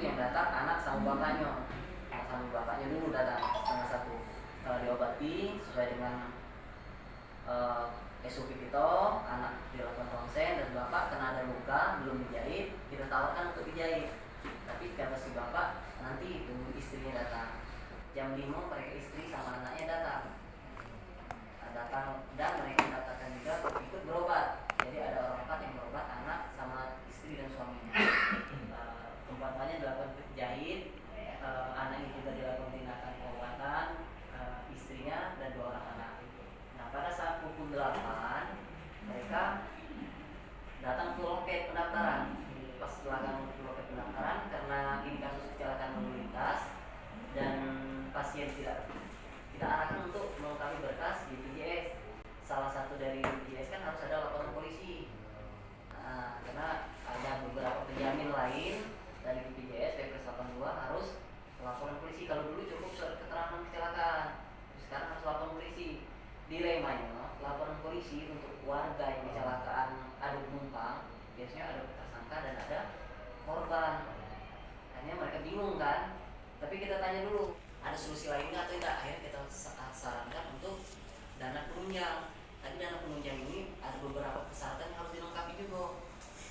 yang datang anak sama bapaknya. Anak sama bapaknya dulu datang setengah satu, diobati sesuai dengan SOP kita. Anak dilakukan ronsen dan bapak kena ada luka belum dijahit, kita tawarkan untuk dijahit. Tapi kata si bapak nanti tunggu istrinya datang. Jam 5 mereka istri sama anaknya datang dan mereka mendapatkan juga ikut berobat. Jadi ada orang 4 yang berobat, anak sama istri dan suaminya. Keempatnya dilakukan jahit, anaknya juga dilakukan tindakan pengobatan, istrinya dan 2 orang anak. Nah pada saat pukul 8 mereka datang ke loket pendaftaran. Pas belakang loket pendaftaran, karena ini kasus kecelakaan lalu lintas dan pasien tidak kita arahkan untuk melengkapi berkas di BPJS. Salah satu dari BPJS kan harus ada laporan polisi. Nah, karena ada beberapa penjamin lain dari BPJS PPS 82 harus laporan polisi. Kalau dulu cukup surat keterangan kecelakaan, sekarang harus laporan polisi. Dilemanya, laporan polisi untuk warga yang kecelakaan ada penumpang, biasanya ada tersangka dan ada korban. Akhirnya mereka bingung kan. Tapi kita tanya dulu, ada solusi lain nggak atau tidak? Akhirnya kita sarankan untuk dana penunjang. Tadi dana penunjang ini ada beberapa persyaratan yang harus dilengkapi juga.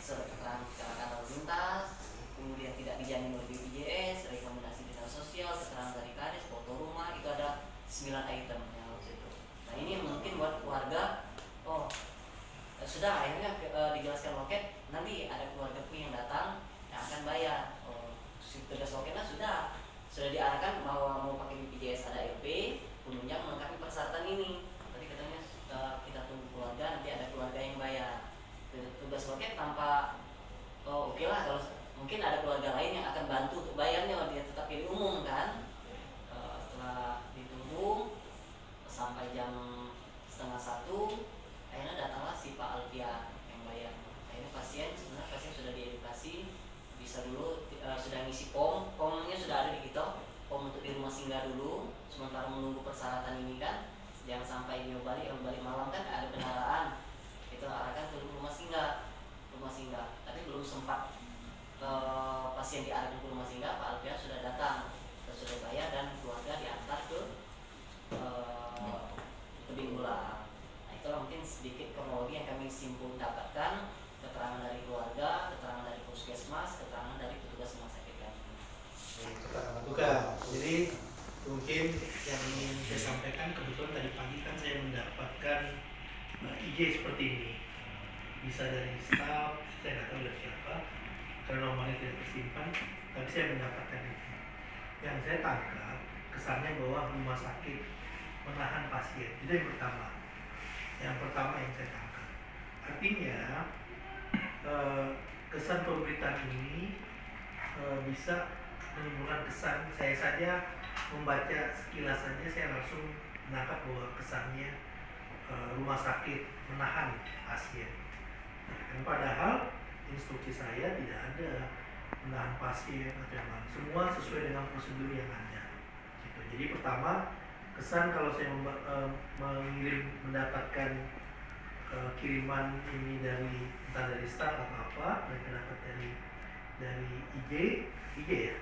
Surat keterangan kecelakaan lalu lintas, kemudian tidak dijamin oleh BPJS, rekomendasi dinas sosial, keterangan dari kades, foto rumah, itu ada 9 item yang harus itu. Nah ini mungkin buat warga, sudah akhirnya dijelaskan loket, nanti ada keluarga yang datang yang akan bayar. Si tugas loketnya sudah diarahkan mau pakai BPJS ada LP, penunjang melengkapi persyaratan ini. Tadi katanya kita tunggu keluarga, nanti ada keluarga yang bayar. Tugas loket tanpa oke lah kalau mungkin ada keluarga lain yang akan bantu untuk bayarnya, dia tetap pilih umum kan. Setelah ditunggu sampai jam setengah 1, akhirnya datanglah si Pak Alfian yang bayar. Akhirnya pasien sudah diedukasi, bisa dulu sudah ngisi pomnya sudah ada di kita, pom untuk di rumah singgah dulu sementara menunggu persyaratan ini kan. Jangan sampai dia balik malam kan ada kendaraan, kita arahkan ke rumah singgah. Tapi belum sempat pasien diarahkan ke rumah singgah, Pak Alfian sudah datang, sudah bayar dan keluarga diantar ke tebing ulang. Nah itulah mungkin sedikit kronologi yang kami simpul dapatkan, keterangan dari keluarga, keterangan dari puskesmas, keterangan dari petugas rumah sakit kami. Keterangan duka. Jadi mungkin yang ingin saya sampaikan, kebetulan tadi pagi kan saya mendapatkan IG seperti ini. Bisa dari staf, saya nggak tahu dari siapa, karena nomornya tidak tersimpan, tapi saya mendapatkan itu. Yang saya tangkap kesannya bahwa rumah sakit menahan pasien, itu yang pertama. Yang saya tangkap. Artinya kesan pemberitaan ini bisa menimbulkan kesan, saya saja membaca sekilas saja saya langsung menangkap bahwa kesannya rumah sakit menahan pasien. Dan padahal instruksi saya tidak ada menahan pasien atau yang lain, semua sesuai dengan prosedur yang ada. Gitu. Jadi pertama, kesan kalau saya mendapatkan kiriman ini dari entah dari staff atau apa, mereka dapat dari IG ya,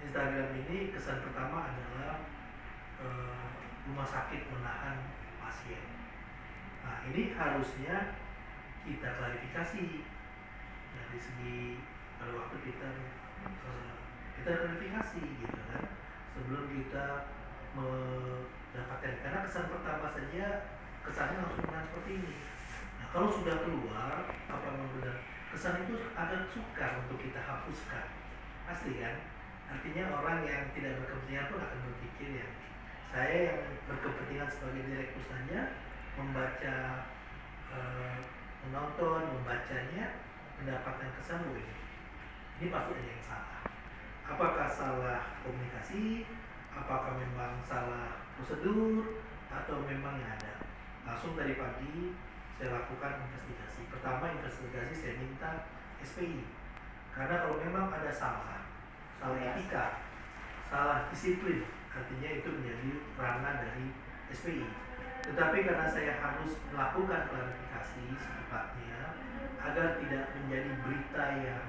Instagram ini, kesan pertama adalah rumah sakit menahan pasien. Nah ini harusnya kita klarifikasi dari segi pada waktu kita klarifikasi gitu kan, sebelum kita mendapatkan, karena kesan pertama saja kesannya langsung seperti ini. Nah kalau sudah keluar apa memang benar, kesan itu agak sukar untuk kita hapuskan, pasti kan. Artinya orang yang tidak berkepentingan pun akan berpikir ya, saya yang berkepentingan sebagai direktur saja membaca, menonton, membacanya, mendapatkan kesan ini pasti ada yang salah. Apakah salah komunikasi, apakah memang salah prosedur, atau memang yang ada. Langsung dari pagi saya lakukan investigasi. Pertama investigasi saya minta SPI, karena kalau memang ada salah etika, salah disiplin, artinya itu menjadi ranah dari SPI. Tetapi karena saya harus melakukan klarifikasi secepatnya agar tidak menjadi berita yang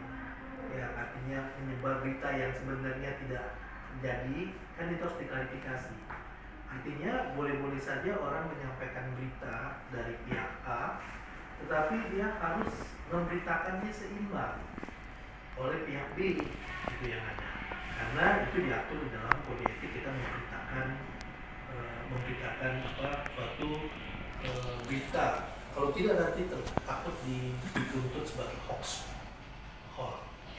ya artinya menyebar berita yang sebenarnya tidak terjadi, kan itu harus diklarifikasi. Artinya boleh-boleh saja orang menyampaikan berita dari pihak A, tetapi dia harus memberitakannya seimbang oleh pihak B, itu yang ada. Karena itu diatur di dalam kode etik, kita memberitakan suatu berita. Kalau tidak nanti takut dituntut sebagai hoax,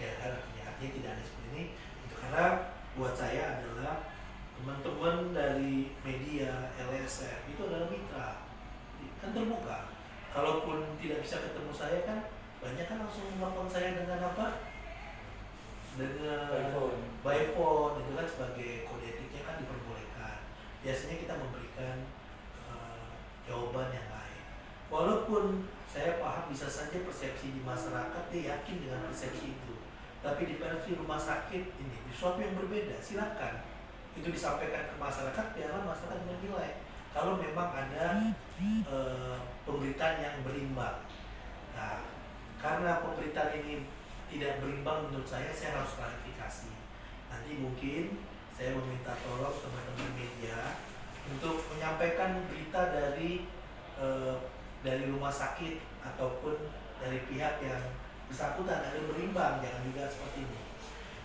ya kan, artinya tidak ada seperti ini. Itu karena buat saya adalah teman-teman dari media LSM itu adalah mitra, kan terbuka. Kalaupun tidak bisa ketemu saya kan banyak kan langsung menelpon saya dengan apa? Dengan by phone, itu kan sebagai kode etiknya kan diperbolehkan. Biasanya kita memberikan jawaban yang lain. Walaupun saya paham bisa saja persepsi di masyarakat dia yakin dengan persepsi itu, tapi di versi rumah sakit ini sesuatu yang berbeda. Silakan itu disampaikan ke masyarakat, biarlah masyarakat menilai. Kalau memang ada pemberitaan yang berimbang. Nah, karena pemberitaan ini tidak berimbang menurut saya harus klarifikasi. Nanti mungkin saya meminta tolong teman-teman media untuk menyampaikan berita dari rumah sakit ataupun dari pihak yang bersangkutan ada berimbang, jangan juga seperti ini.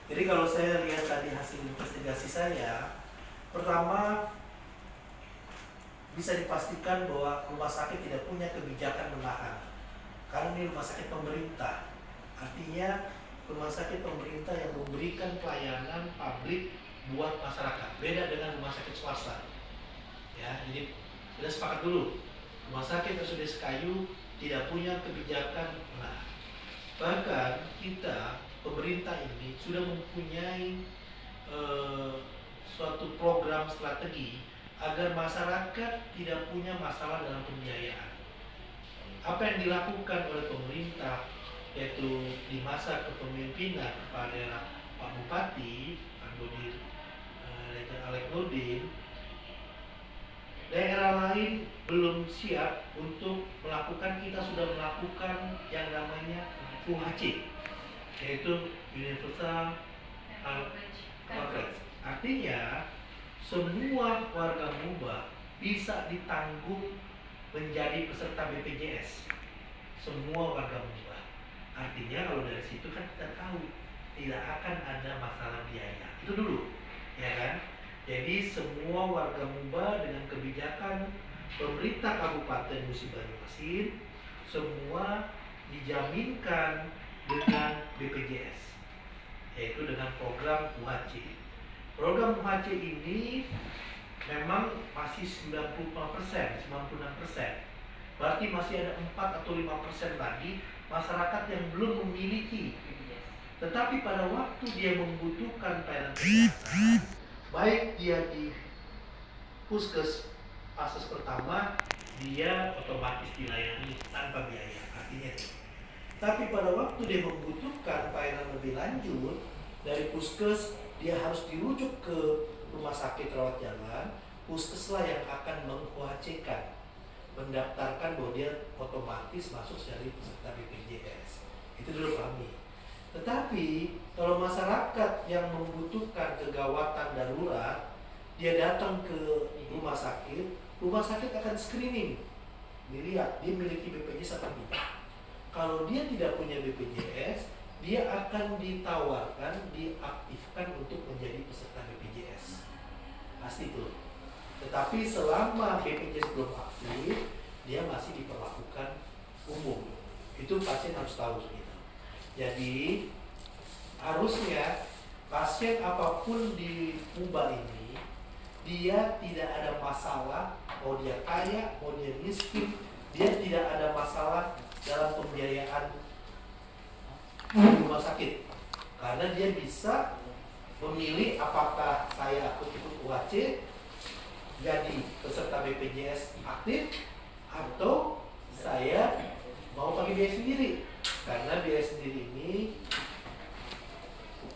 Jadi kalau saya lihat tadi hasil investigasi saya, pertama bisa dipastikan bahwa rumah sakit tidak punya kebijakan menahan, karena ini rumah sakit pemerintah. Artinya rumah sakit pemerintah yang memberikan pelayanan publik buat masyarakat, beda dengan rumah sakit swasta. Ya, jadi kita sepakat dulu, rumah sakit RSUD Sekayu tidak punya kebijakan menahan. Bahkan kita pemerintah ini sudah mempunyai suatu program strategi agar masyarakat tidak punya masalah dalam pembiayaan. Apa yang dilakukan oleh pemerintah, yaitu di masa kepemimpinan kepada Pak Bupati, Pak Nurdin Alek Nurdin, daerah lain belum siap untuk melakukan, kita sudah melakukan yang namanya UHC, yaitu Universal Coverage. Artinya semua warga Muba bisa ditanggung menjadi peserta BPJS, semua warga Muba. Artinya kalau dari situ kan kita tahu tidak akan ada masalah biaya. Itu dulu, ya kan? Jadi semua warga Muba dengan kebijakan pemerintah Kabupaten Musi Banyuasin semua dijaminkan dengan BPJS, yaitu dengan program UHC. Program UHC ini memang masih 96%. Berarti masih ada 4 atau 5% lagi masyarakat yang belum memiliki. Tetapi pada waktu dia membutuhkan pelayanan kesehatan, baik dia di puskes fase pertama, dia otomatis dilayani tanpa biaya. Artinya itu. Tapi pada waktu dia membutuhkan pelayanan lebih lanjut dari puskes, dia harus dirujuk ke rumah sakit rawat jalan. Puskeslah yang akan meng-UHC-kan, mendaftarkan bahwa dia otomatis masuk dari peserta BPJS. Itu dulu kami. Tetapi kalau masyarakat yang membutuhkan kegawatan darurat, dia datang ke rumah sakit akan screening, dilihat dia memiliki BPJS atau tidak. Kalau dia tidak punya BPJS, dia akan ditawarkan, diaktifkan untuk menjadi peserta BPJS. Pasti itu. Tetapi selama BPJS belum aktif, dia masih diperlakukan umum. Itu pasien harus tahu gitu. Jadi harusnya pasien apapun di Muba ini, dia tidak ada masalah, mau dia kaya, mau dia miskin, dia tidak ada masalah dalam pembiayaan rumah sakit, karena dia bisa memilih apakah saya ikut UHC jadi peserta BPJS aktif atau saya mau pakai biaya sendiri. Karena biaya sendiri ini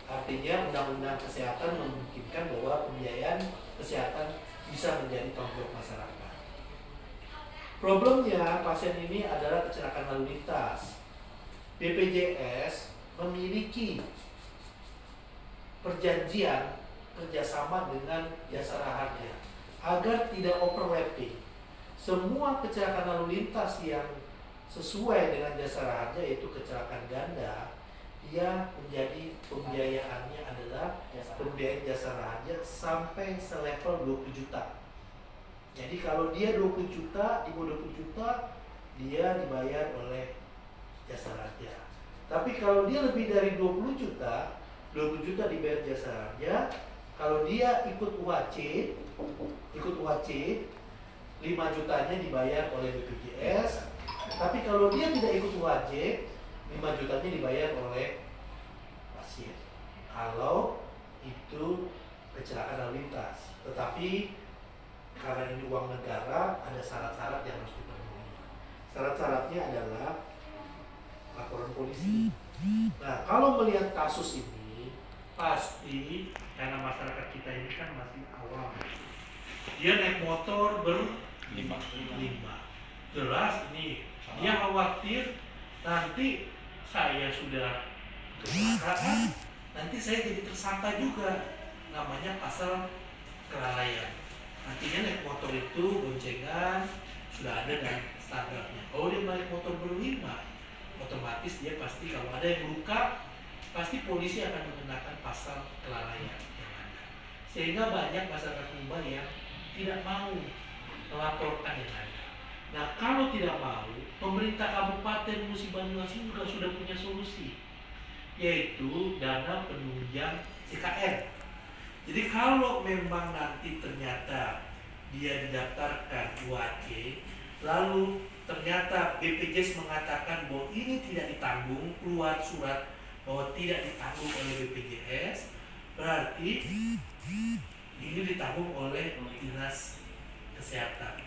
artinya undang-undang kesehatan memungkinkan bahwa pembiayaan kesehatan bisa menjadi tanggung jawab masyarakat. Problemnya pasien ini adalah kecelakaan lalu lintas. BPJS memiliki perjanjian kerjasama dengan jasara harja agar tidak overlapping. Semua kecelakaan lalu lintas yang sesuai dengan jasara harja, yaitu kecelakaan ganda, dia menjadi pembiayaannya adalah pembiayaan jasara harja sampai selevel 20 juta. Jadi kalau dia 20 juta, di bawah 20 juta dia dibayar oleh jasara harja. Tapi kalau dia lebih dari 20 juta, 20 juta dibayar jasara harja. Kalau dia ikut UHC, 5 jutanya dibayar oleh BPJS. Tapi kalau dia tidak ikut UHC, 5 jutanya dibayar oleh pasien. Kalau itu kecelakaan lalu lintas. Tetapi karena ini uang negara, ada syarat-syarat yang harus dipenuhi. Syarat-syaratnya adalah laporan polisi. Nah, kalau melihat kasus ini, pasti karena masyarakat kita ini kan masih awam. Dia naik motor berlima. Jelas ini dia khawatir nanti saya sudah kecelakaan, nanti saya jadi tersangka juga. Namanya pasal kelalaian. Nantinya naik motor itu boncengan sudah ada dan standarnya. Kalau dia naik motor berlima, otomatis dia pasti kalau ada yang luka, pasti polisi akan menggunakan pasal kelalaian yang ada. Sehingga banyak masyarakat Sumba yang tidak mau melaporkan yang ada. Nah, kalau tidak mau, pemerintah Kabupaten Musi Banyumas juga sudah punya solusi, yaitu dana penunjang CKN. Jadi kalau memang nanti ternyata dia didaftarkan UHC, lalu ternyata BPJS mengatakan bahwa ini tidak ditanggung, keluar surat bahwa tidak ditanggung oleh BPJS, berarti ini ditanggung oleh Dinas Kesehatan,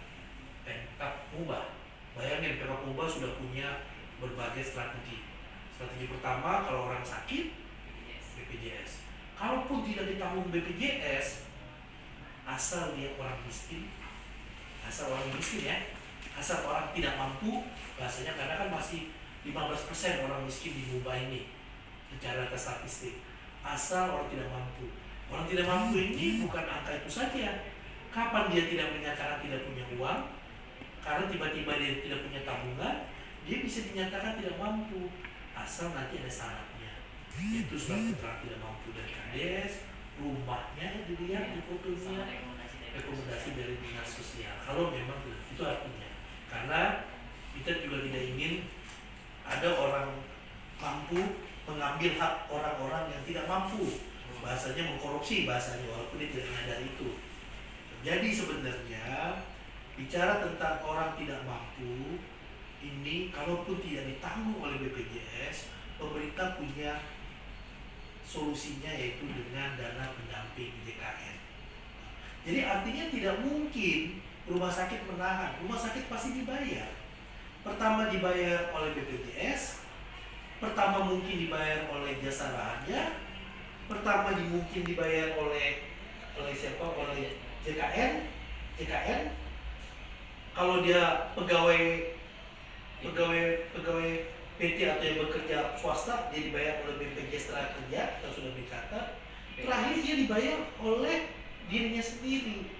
Pemkab Sumba. Bayangin, Pemkab Sumba sudah punya berbagai strategi. Strategi pertama, kalau orang sakit, BPJS. Kalaupun tidak ditanggung BPJS, asal dia orang miskin, asal orang tidak mampu, bahasanya karena kan masih 15% orang miskin di Mumbai ini secara statistik. Asal orang tidak mampu. Orang tidak mampu ini bukan angka itu saja. Kapan dia tidak menyatakan tidak punya uang, karena tiba-tiba dia tidak punya tabungan, dia bisa dinyatakan tidak mampu. Asal nanti ada syaratnya. Itu surat keterangan tidak mampu dari Kades, rumahnya dilihat di fotonya, rekomendasi dari dinas sosial. Kalau memang itu artinya, karena kita juga tidak ingin ada orang mampu mengambil hak orang-orang yang tidak mampu. Bahasanya mengkorupsi, bahasanya, walaupun dia tidak menyadari itu. Jadi sebenarnya bicara tentang orang tidak mampu ini, kalaupun tidak ditanggung oleh BPJS, pemerintah punya solusinya, yaitu dengan dana pendamping JKN. Jadi artinya tidak mungkin rumah sakit menahan, rumah sakit pasti dibayar. Pertama dibayar oleh BPJS, pertama mungkin dibayar oleh jasara harja, pertama mungkin dibayar oleh siapa? Oleh JKN. Kalau dia pegawai PT atau yang bekerja swasta, dia dibayar oleh BPJS Tenaga Kerja, kita sudah berkata. Terakhir dia dibayar oleh dirinya sendiri.